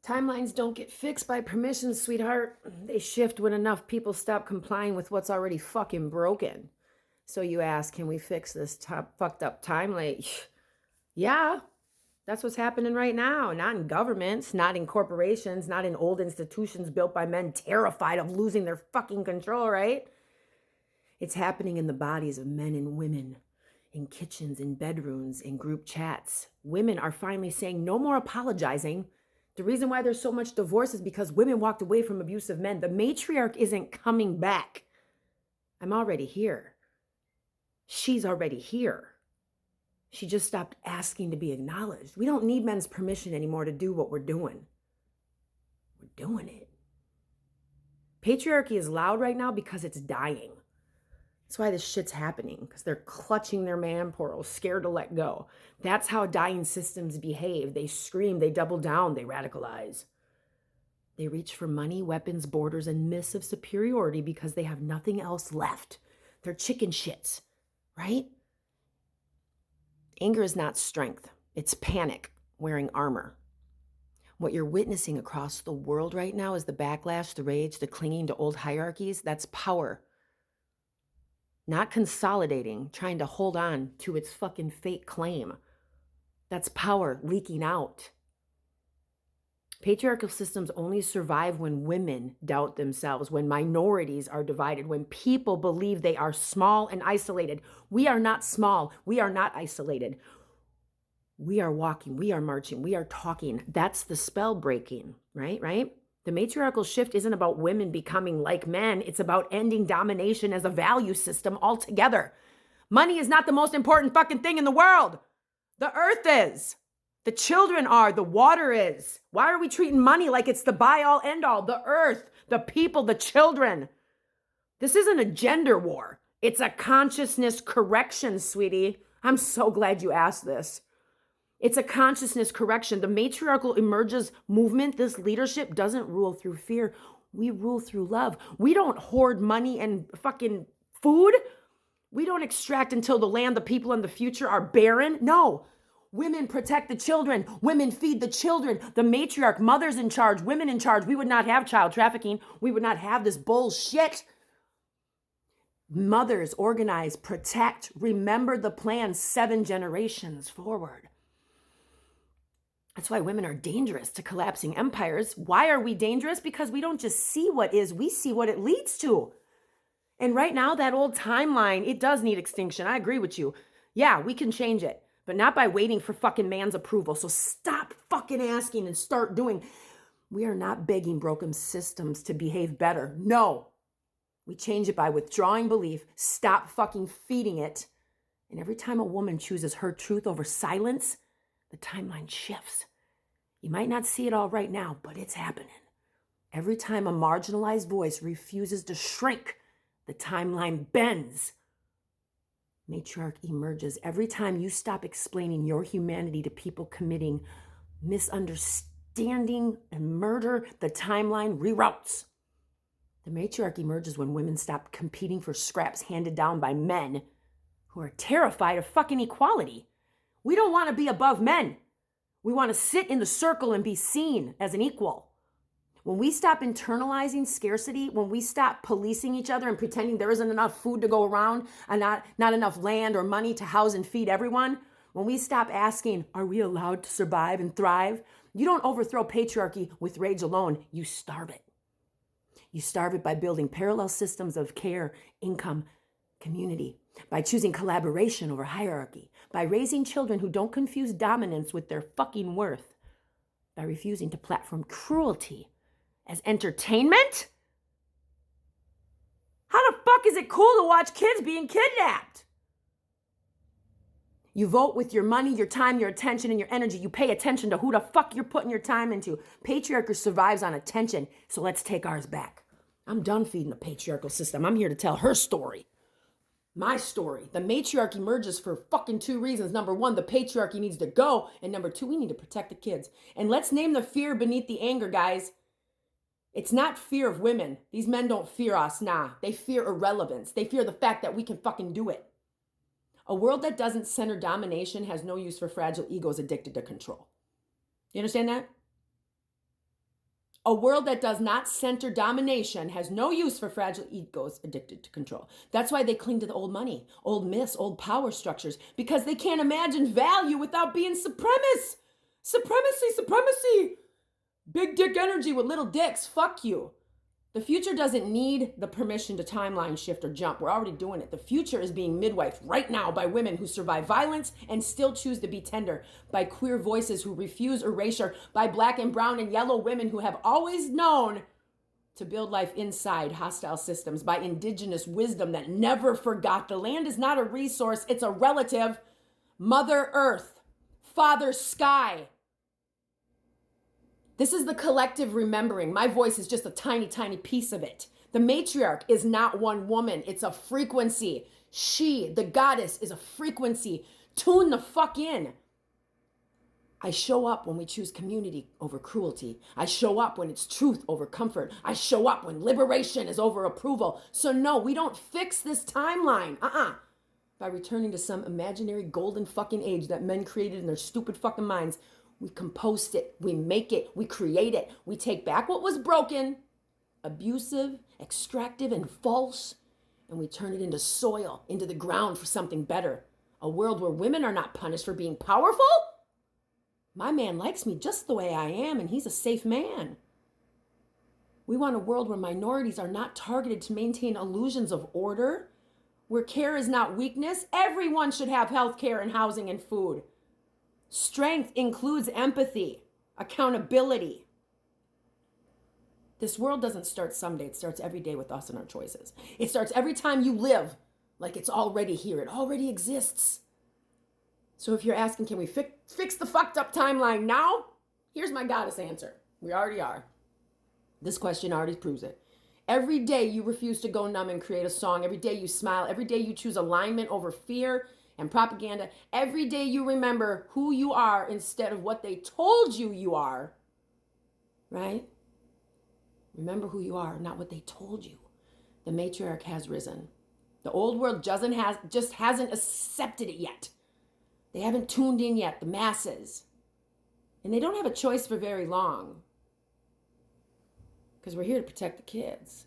Timelines don't get fixed by permission, sweetheart. They shift when enough people stop complying with what's already fucking broken. So you ask, can we fix this fucked up timeline? Yeah, that's what's happening right now. Not in governments, not in corporations, not in old institutions built by men terrified of losing their fucking control, right? It's happening in the bodies of men and women, in kitchens, in bedrooms, in group chats. Women are finally saying no more apologizing. The reason why there's so much divorce is because women walked away from abusive men. The matriarch isn't coming back. I'm already here. She's already here. She just stopped asking to be acknowledged. We don't need men's permission anymore to do what we're doing. We're doing it. Patriarchy is loud right now because it's dying. That's why this shit's happening, because they're clutching their man portals, scared to let go. That's how dying systems behave. They scream, they double down, they radicalize. They reach for money, weapons, borders, and myths of superiority because they have nothing else left. They're chicken shits, right? Anger is not strength. It's panic wearing armor. What you're witnessing across the world right now is the backlash, the rage, the clinging to old hierarchies. That's power. Not consolidating, trying to hold on to its fucking fake claim. That's power leaking out. Patriarchal systems only survive when women doubt themselves, when minorities are divided, when people believe they are small and isolated. We are not small. We are not isolated. We are walking. We are marching. We are talking. That's the spell breaking, right? The matriarchal shift isn't about women becoming like men. It's about ending domination as a value system altogether. Money is not the most important fucking thing in the world. The earth is. The children are. The water is. Why are we treating money like it's the buy-all, end-all? The earth, the people, the children. This isn't a gender war. It's a consciousness correction, sweetie. I'm so glad you asked this. It's a consciousness correction. The matriarchal emerges movement, this leadership doesn't rule through fear. We rule through love. We don't hoard money and fucking food. We don't extract until the land, the people, and the future are barren. No. Women protect the children. Women feed the children. The matriarch, mothers in charge, women in charge. We would not have child trafficking. We would not have this bullshit. Mothers organize, protect, remember the plan 7 generations forward. That's why women are dangerous to collapsing empires. Why are we dangerous? Because we don't just see what is, we see what it leads to. And right now, that old timeline, it does need extinction. I agree with you. Yeah, we can change it, but not by waiting for fucking man's approval. So stop fucking asking and start doing. We are not begging broken systems to behave better. No. We change it by withdrawing belief, stop fucking feeding it. And every time a woman chooses her truth over silence, the timeline shifts. You might not see it all right now, but it's happening. Every time a marginalized voice refuses to shrink, the timeline bends. Matriarch emerges. Every time you stop explaining your humanity to people committing misunderstanding and murder, the timeline reroutes. The matriarch emerges when women stop competing for scraps handed down by men who are terrified of fucking equality. We don't want to be above men. We want to sit in the circle and be seen as an equal. When we stop internalizing scarcity, when we stop policing each other and pretending there isn't enough food to go around and not enough land or money to house and feed everyone, when we stop asking, are we allowed to survive and thrive? You don't overthrow patriarchy with rage alone. You starve it. You starve it by building parallel systems of care, income, community, by choosing collaboration over hierarchy, by raising children who don't confuse dominance with their fucking worth, by refusing to platform cruelty as entertainment? How the fuck is it cool to watch kids being kidnapped? You vote with your money, your time, your attention, and your energy. You pay attention to who the fuck you're putting your time into. Patriarchy survives on attention, so let's take ours back. I'm done feeding the patriarchal system. I'm here to tell her story. My story. The matriarch emerges for fucking 2 reasons. Number 1, the patriarchy needs to go. And number 2, we need to protect the kids. And let's name the fear beneath the anger, guys. It's not fear of women. These men don't fear us, nah. They fear irrelevance. They fear the fact that we can fucking do it. A world that doesn't center domination has no use for fragile egos addicted to control. You understand that? A world that does not center domination has no use for fragile egos addicted to control. That's why they cling to the old money, old myths, old power structures, because they can't imagine value without being supremacists. Supremacy. Big dick energy with little dicks. Fuck you. The future doesn't need the permission to timeline shift or jump. We're already doing it. The future is being midwifed right now by women who survive violence and still choose to be tender, by queer voices who refuse erasure, by black and brown and yellow women who have always known to build life inside hostile systems, by indigenous wisdom that never forgot the land is not a resource, it's a relative. Mother Earth, Father Sky. This is the collective remembering. My voice is just a tiny, tiny piece of it. The matriarch is not one woman. It's a frequency. She, the goddess, is a frequency. Tune the fuck in. I show up when we choose community over cruelty. I show up when it's truth over comfort. I show up when liberation is over approval. So no, we don't fix this timeline. By returning to some imaginary golden fucking age that men created in their stupid fucking minds. We compost it, we make it, we create it. We take back what was broken, abusive, extractive, and false, and we turn it into soil, into the ground for something better. A world where women are not punished for being powerful? My man likes me just the way I am, and he's a safe man. We want a world where minorities are not targeted to maintain illusions of order, where care is not weakness. Everyone should have health care and housing and food. Strength includes empathy, accountability. This world doesn't start someday. It starts every day with us and our choices. It starts every time you live like it's already here. It already exists. So if you're asking, can we fix the fucked up timeline now? Here's my goddess answer. We already are. This question already proves it. Every day you refuse to go numb and create a song. Every day you smile. Every day you choose alignment over fear and propaganda. Every day you remember who you are instead of what they told you you are, right? Remember who you are, not what they told you. The matriarch has risen. The old world just hasn't accepted it yet. They haven't tuned in yet, the masses. And they don't have a choice for very long. Because we're here to protect the kids.